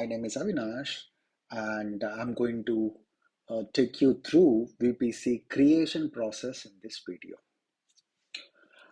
My name is Avinash, and I'm going to take you through VPC creation process in this video.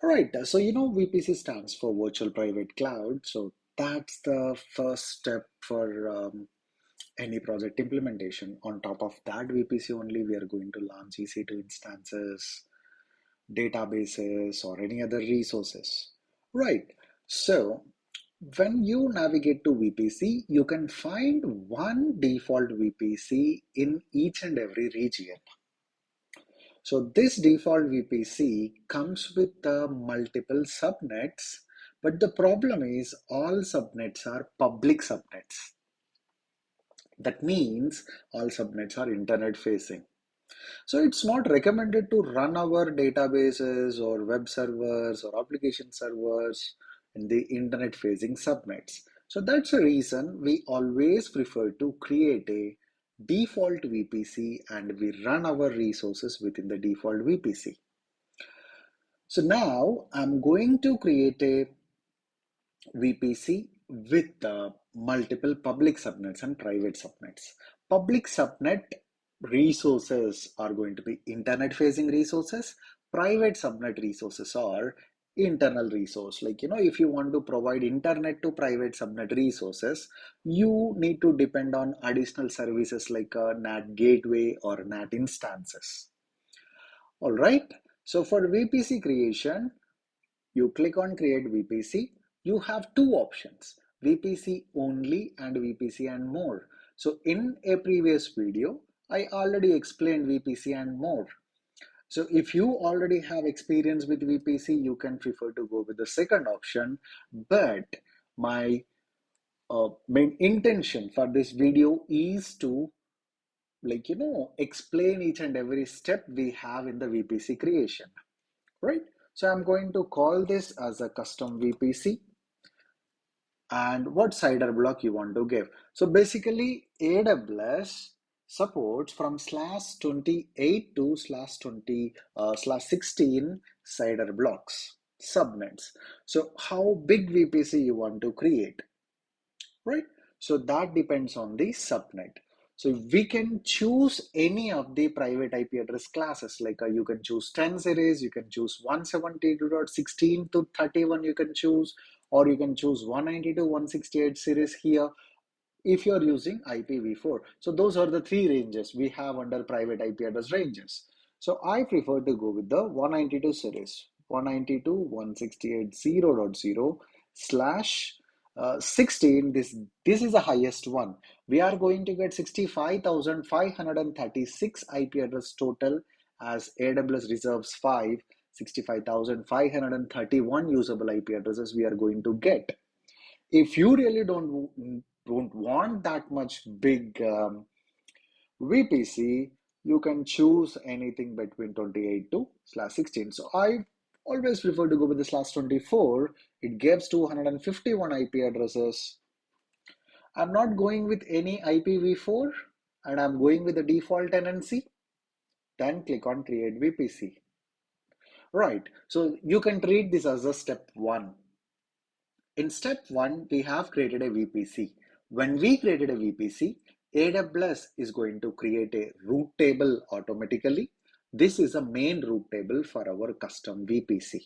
All right, so VPC stands for Virtual Private Cloud. So that's the first step for any project implementation. On top of that VPC only, we are going to launch EC2 instances, databases, or any other resources. Right. So when you navigate to VPC, you can find one default VPC in each and every region. So this default VPC comes with multiple subnets, but the problem is all subnets are public subnets. That means all subnets are internet facing. So it's not recommended to run our databases or web servers or application servers in the internet facing subnets. So that's the reason we always prefer to create a default VPC and we run our resources within the default VPC. So now I'm going to create a VPC with multiple public subnets and private subnets. Public subnet resources are going to be internet facing resources. Private subnet resources are internal resource. If you want to provide internet to private subnet resources, you need to depend on additional services like a NAT gateway or NAT instances. All right. So for VPC creation, you click on create VPC. You have two options, VPC only and VPC and more. So in a previous video, I already explained VPC and more. So if you already have experience with VPC, you can prefer to go with the second option. But my main intention for this video is to explain each and every step we have in the VPC creation, right? So I'm going to call this as a custom VPC. And what CIDR block you want to give. So basically AWS supports from /28 to /16 CIDR blocks, subnets. So how big VPC you want to create, right? So that depends on the subnet. So we can choose any of the private IP address classes, you can choose 10 series, you can choose 172.16 to 31 you can choose, or you can choose 192.168 series here if you're using IPv4. So those are the three ranges we have under private IP address ranges. So I prefer to go with the 192 series, 192.168.0.0 slash 16. This is the highest one. We are going to get 65,536 IP address total, as AWS reserves 65,531 usable IP addresses we are going to get. If you really don't want that much big VPC, you can choose anything between 28 to /16. So I always prefer to go with the /24. It gives 251 IP addresses. I'm not going with any IPv4 and I'm going with the default tenancy. Then click on create VPC. Right, so you can treat this as a step one. In step one, we have created a VPC. When we created a VPC, AWS is going to create a route table automatically. This is a main route table for our custom VPC.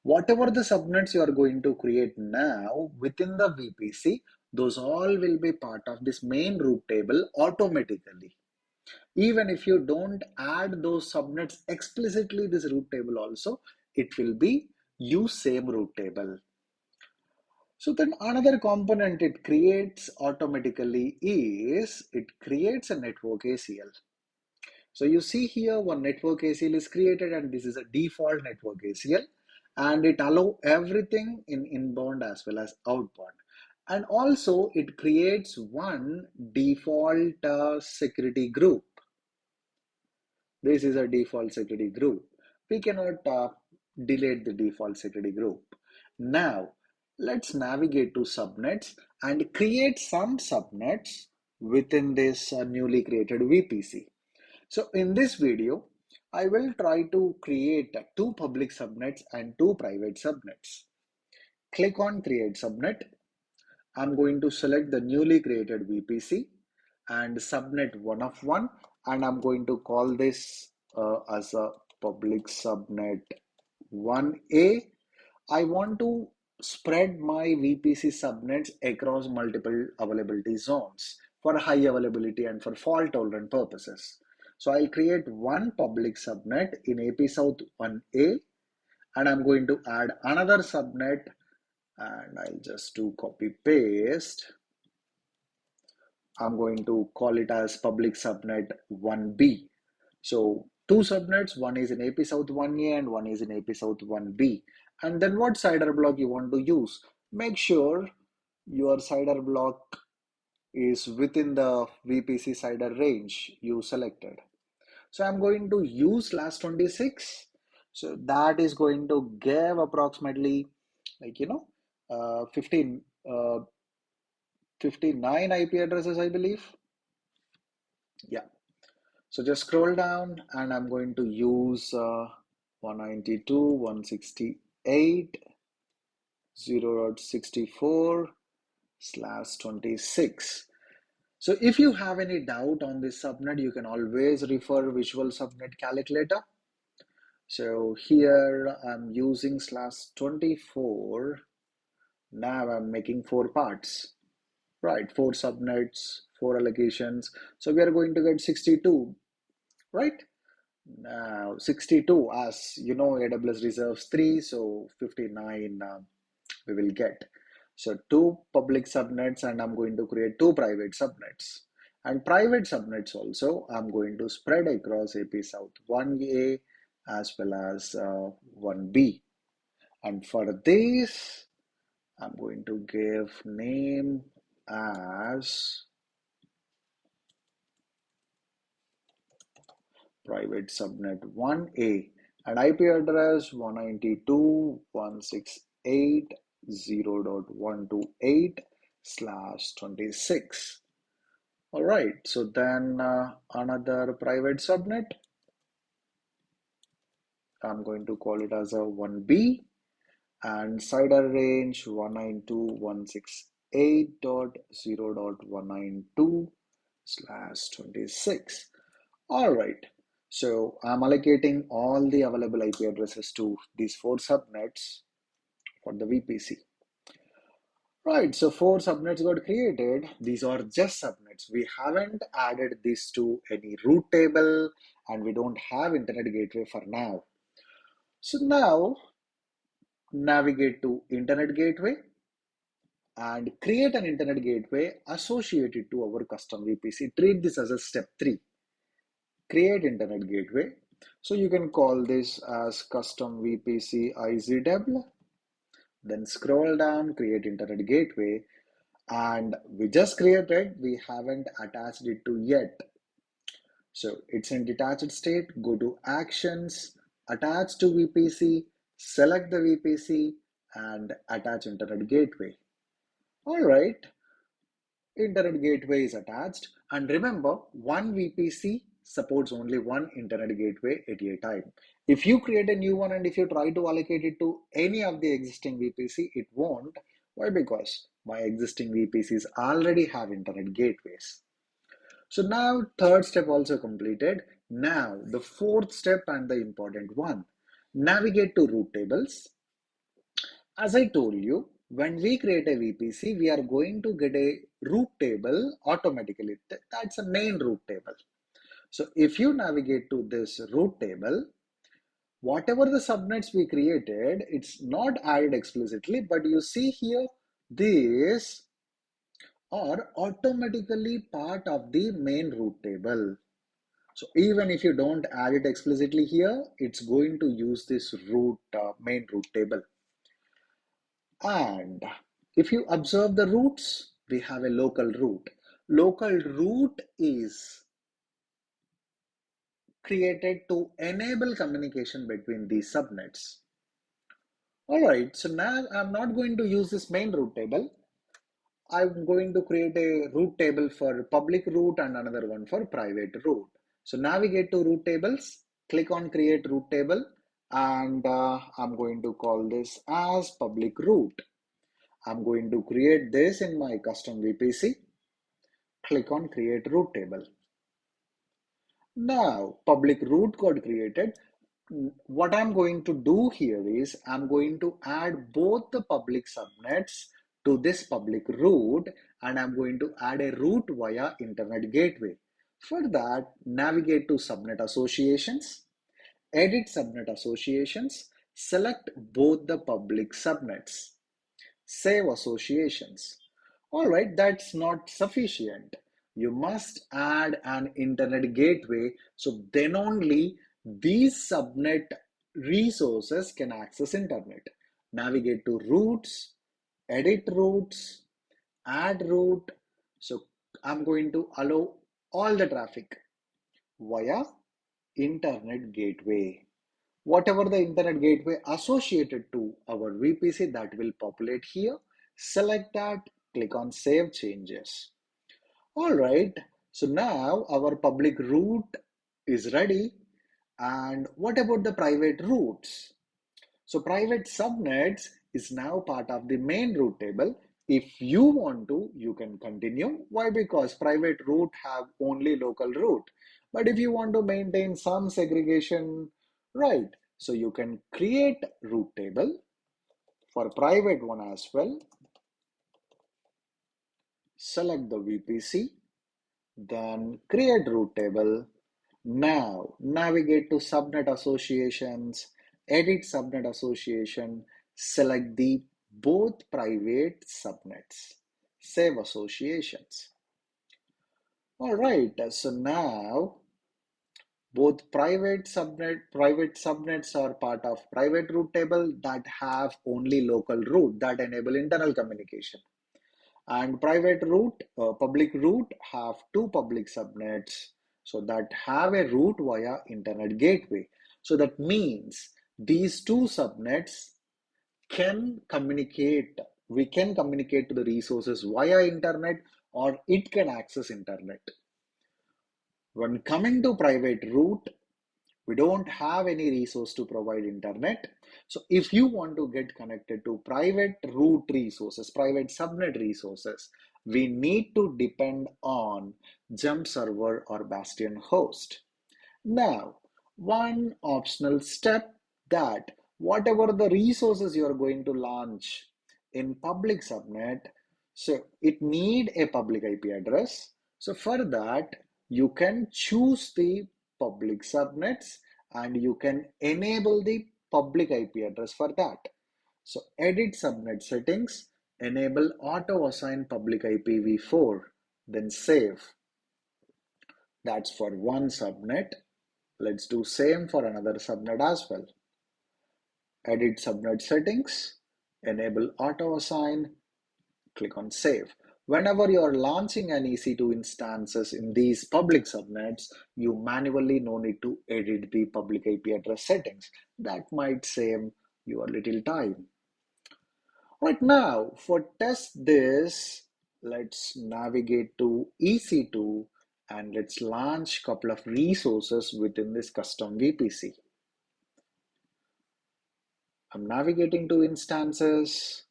Whatever the subnets you are going to create now within the VPC, those all will be part of this main route table automatically. Even if you don't add those subnets explicitly, this route table also, it will be use same route table. So then another component it creates automatically is it creates a network ACL. So you see here one network ACL is created and this is a default network ACL and it allows everything in inbound as well as outbound. And also it creates one default security group. This is a default security group. We cannot delete the default security group. Now, let's navigate to subnets and create some subnets within this newly created VPC. So in this video, I will try to create two public subnets and two private subnets. Click on create subnet. I'm going to select the newly created VPC and subnet one of one, and I'm going to call this as a public subnet 1A. I want to spread my VPC subnets across multiple availability zones for high availability and for fault tolerant purposes. So I'll create one public subnet in AP South 1A, and I'm going to add another subnet, and I'll just do copy paste. I'm going to call it as public subnet 1B. So two subnets, one is in AP South 1A and one is in AP South 1B. And then what CIDR block you want to use? Make sure your CIDR block is within the VPC CIDR range you selected. So I'm going to use last 26. So that is going to give approximately like 15 59 IP addresses, I believe. Yeah. So just scroll down and I'm going to use 192.168.0.64/26. So if you have any doubt on this subnet, you can always refer Visual Subnet Calculator. So here I'm using /24. Now I'm making four parts, right? Four subnets, four allocations. So we are going to get 62, right? Now 62, as you know, AWS reserves 3, so 59 we will get. So two public subnets, and I'm going to create two private subnets. And private subnets also, I'm going to spread across AP South 1A as well as 1B. And for this, I'm going to give name as private subnet 1A and IP address 192.168.0.128/26. All right, so then another private subnet, I'm going to call it as a 1B and CIDR range 192.168.0.192/26. All right. So I'm allocating all the available IP addresses to these four subnets for the VPC. Right, so four subnets got created. These are just subnets. We haven't added this to any root table and we don't have internet gateway for now. So now navigate to internet gateway and create an internet gateway associated to our custom VPC. Treat this as a step 3. Create internet gateway. So you can call this as custom VPC IZW. Then scroll down, create internet gateway, and we just created, we haven't attached it to yet. So it's in detached state. Go to actions, attach to VPC, select the VPC, and attach internet gateway. All right. Internet gateway is attached, and remember, one VPC supports only one internet gateway at a time. If you create a new one and if you try to allocate it to any of the existing VPC, it won't. Why? Because my existing VPCs already have internet gateways. So now third step also completed. Now the fourth step and the important one, navigate to root tables. As I told you, when we create a VPC, we are going to get a root table automatically. That's a main root table. So if you navigate to this root table, whatever the subnets we created, it's not added explicitly, but you see here, these are automatically part of the main root table. So even if you don't add it explicitly here, it's going to use this main root table. And if you observe the roots, we have a local root. Local root is created to enable communication between these subnets. All right, so now I'm not going to use this main root table. I'm going to create a root table for public root and another one for private root. So navigate to root tables, click on create root table, and I'm going to call this as public root. I'm going to create this in my custom VPC. Click on create root table. Now, public root code created. What I'm going to do here is I'm going to add both the public subnets to this public root, and I'm going to add a root via internet gateway. For that, navigate to subnet associations, edit subnet associations, select both the public subnets, save associations. All right, that's not sufficient. You must add an internet gateway, so then only these subnet resources can access internet. Navigate to routes, edit routes, add route. So I'm going to allow all the traffic via internet gateway. Whatever the internet gateway associated to our VPC, that will populate here. Select that, click on save changes. All right, so now our public route is ready. And what about the private routes? So private subnets is now part of the main route table. If you want to, you can continue. Why? Because private route have only local route. But if you want to maintain some segregation, right? So you can create route table for private one as well. Select the VPC, then create route table. Now navigate to subnet associations, edit subnet association, select the both private subnets, save associations. All right, so now both private subnets are part of private route table that have only local route that enable internal communication. And private route, public route have two public subnets, so that have a route via internet gateway. So that means these two subnets can communicate. We can communicate to the resources via internet, or it can access internet. When coming to private route, we don't have any resource to provide internet. So if you want to get connected to private root resources, private subnet resources, we need to depend on jump server or bastion host. Now, one optional step, that whatever the resources you are going to launch in public subnet, so it need a public IP address. So for that, you can choose the public subnets and you can enable the public IP address for that. So edit subnet settings, enable auto assign public IPv4, then save. That's for one subnet. Let's do same for another subnet as well. Edit subnet settings, enable auto assign, click on save. Whenever you are launching an EC2 instances in these public subnets, you manually no need to edit the public IP address settings. That might save you a little time. Right now, for test this, let's navigate to EC2 and let's launch a couple of resources within this custom VPC. I'm navigating to instances,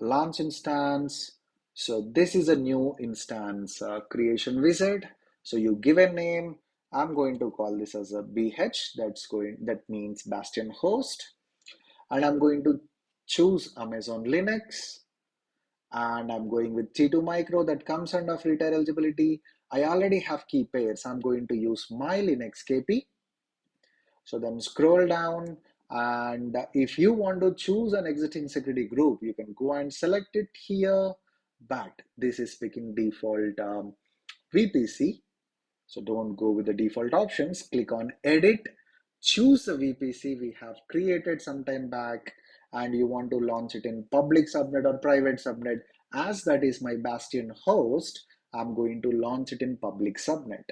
launch instance. So this is a new instance creation wizard. So you give a name. I'm going to call this as a BH. That means Bastion host. And I'm going to choose Amazon Linux. And I'm going with T2 micro that comes under free tier eligibility. I already have key pairs. I'm going to use my Linux KP. So then scroll down, and if you want to choose an existing security group, you can go and select it here, but this is picking default VPC. So don't go with the default options. Click on edit, choose the VPC we have created some time back, and you want to launch it in public subnet or private subnet. As that is my Bastion host, I'm going to launch it in public subnet.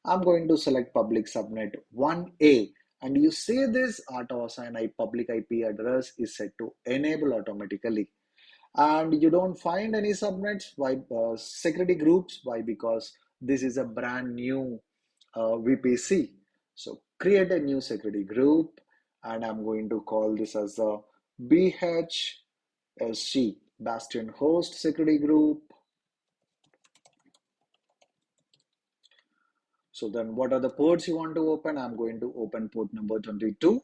I'm going to select public subnet 1A, and you say this auto assign public IP address is set to enable automatically, and you don't find any subnets. Why? Security groups. Why? Because this is a brand new VPC. So create a new security group, and I'm going to call this as a BH SC Bastion host security group. So then what are the ports you want to open? I'm going to open port number 22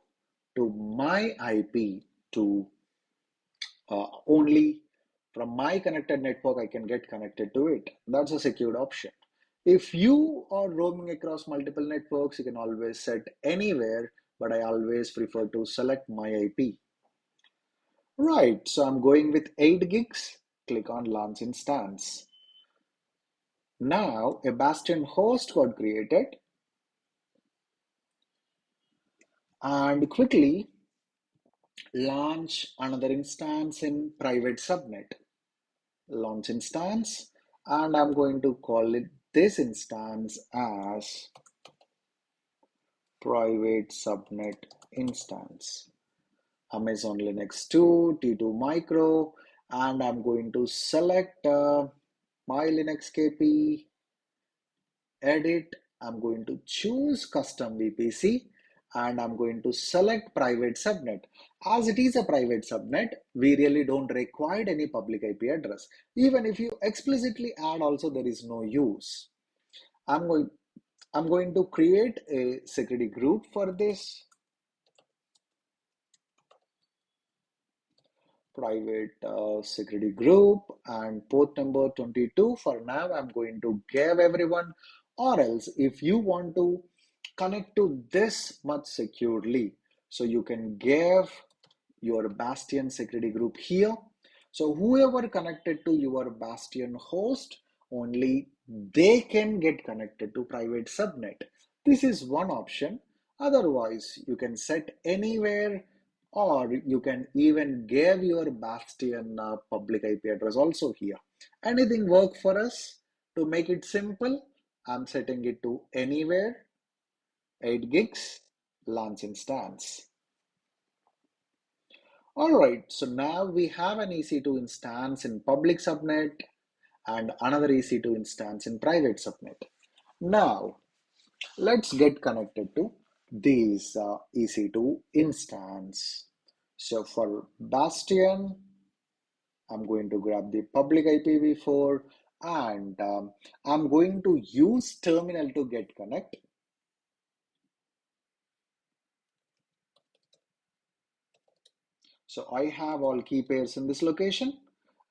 to my IP to only from my connected network I can get connected to it. That's a secured option. If you are roaming across multiple networks, you can always set anywhere, but I always prefer to select my IP. Right, so I'm going with 8 gigs. Click on launch instance. Now a Bastion host got created, and quickly launch another instance in private subnet. Launch instance, and I'm going to call it this instance as private subnet instance. Amazon Linux 2, T2 Micro, and I'm going to select my Linux KP, edit. I'm going to choose custom VPC, and I'm going to select private subnet. As it is a private subnet, we really don't require any public IP address. Even if you explicitly add also, there is no use. I'm going, I'm going to create a security group for this. Private security group and port number 22 for now I'm going to give everyone, or else if you want to connect to this much securely, so you can give your Bastion security group here. So whoever connected to your Bastion host, only they can get connected to private subnet. This is one option. Otherwise, you can set anywhere, or you can even give your Bastion public IP address also here. Anything work for us. To make it simple, I'm setting it to anywhere, 8 gigs, launch instance. All right, so now we have an EC2 instance in public subnet and another EC2 instance in private subnet. Now, let's get connected to these EC2 instance. So for Bastion, I'm going to grab the public IPv4, and I'm going to use terminal to get connect. So I have all key pairs in this location,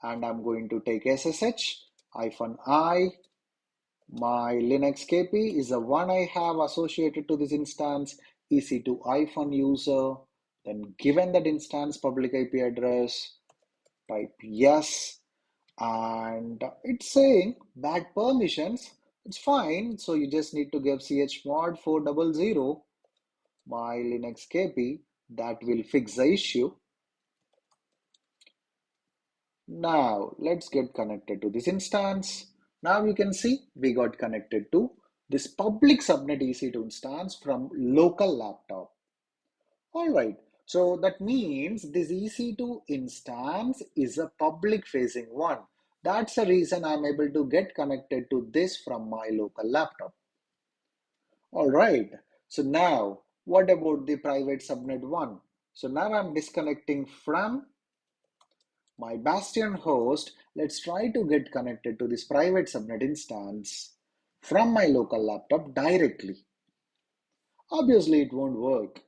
and I'm going to take SSH-I. My Linux KP is the one I have associated to this instance, EC2-user. Then given that instance public IP address, type yes, and it's saying bad permissions. It's fine. So you just need to give chmod 400 my Linux KP. That will fix the issue. Now let's get connected to this instance. Now you can see we got connected to this public subnet EC2 instance from local laptop. All right, so that means this EC2 instance is a public facing one. That's the reason I'm able to get connected to this from my local laptop. All right, so now what about the private subnet one? So now I'm disconnecting from my Bastion host. Let's try to get connected to this private subnet instance from my local laptop directly. Obviously, it won't work.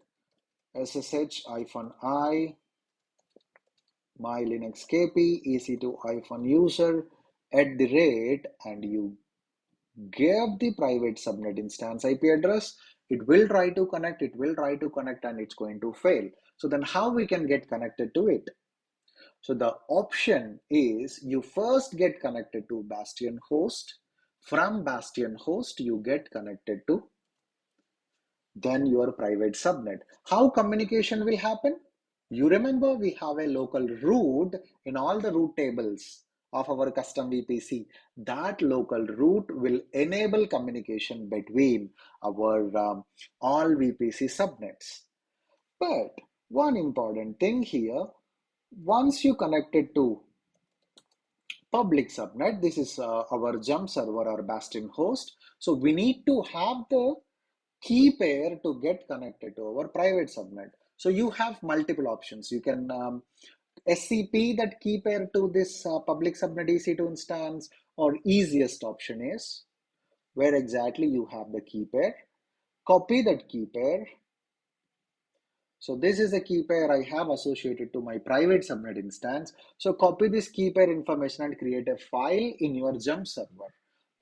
SSH-I, my Linux KP, EC2-user @ and you give the private subnet instance IP address. It will try to connect, and it's going to fail. So then how we can get connected to it? So the option is you first get connected to Bastion host. From Bastion host, you get connected to then your private subnet. How communication will happen? You remember we have a local root in all the root tables of our custom VPC. That local root will enable communication between our all VPC subnets. But one important thing here, once you connected to public subnet, this is our jump server or Bastion host. So we need to have the key pair to get connected to our private subnet. So you have multiple options. You can SCP that key pair to this public subnet EC2 instance, or easiest option is where exactly you have the key pair, copy that key pair. So this is the key pair I have associated to my private subnet instance. So copy this key pair information and create a file in your jump server.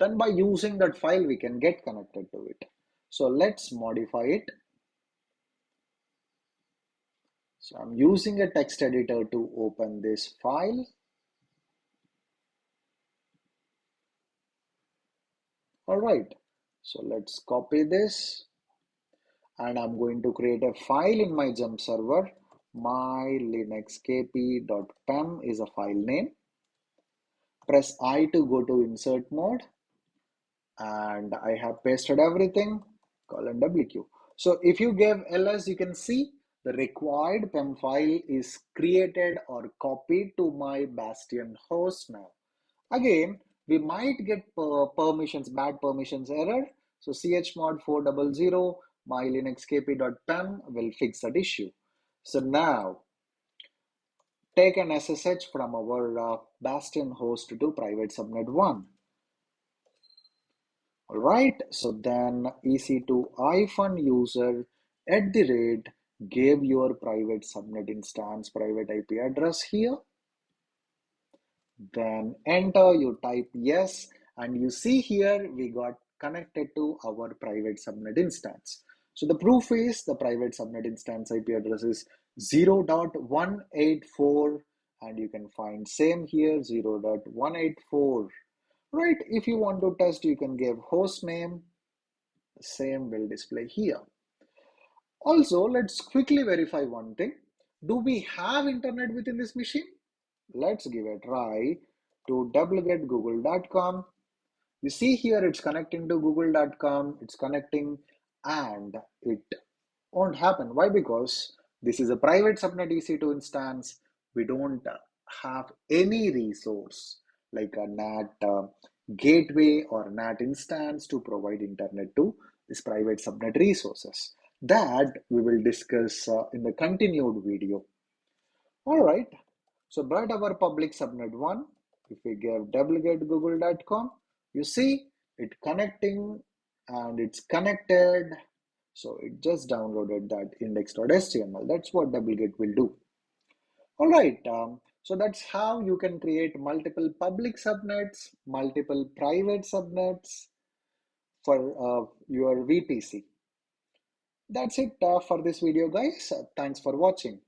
Then by using that file, we can get connected to it. So let's modify it. So I'm using a text editor to open this file. All right, so let's copy this and I'm going to create a file in my jump server. My linuxkp.pem is a file name. Press I to go to insert mode, and I have pasted everything, colon WQ. So if you give ls, you can see the required PEM file is created or copied to my Bastion host now. Again, we might get permissions, bad permissions error. So chmod 400 my linuxkp.pem will fix that issue. So now take an SSH from our Bastion host to private subnet 1. All right, so then ec2-user gave your private subnet instance private IP address here. Then enter, you type yes, and you see here we got connected to our private subnet instance. So the proof is the private subnet instance IP address is 0.184, and you can find same here 0.184. Right, if you want to test, you can give host name, the same will display here. Also, let's quickly verify one thing. Do we have internet within this machine? Let's give a try to wget.google.com. You see here it's connecting to google.com, it's connecting, and it won't happen. Why? Because this is a private subnet EC2 instance. We don't have any resource like a NAT gateway or NAT instance to provide internet to this private subnet resources. That we will discuss in the continued video. All right. So, but our public subnet 1, if we give wget.google.com, you see it connecting and it's connected. So it just downloaded that index.html. That's what wget will do. All right. So that's how you can create multiple public subnets, multiple private subnets for your VPC. That's it for this video, guys. Thanks for watching.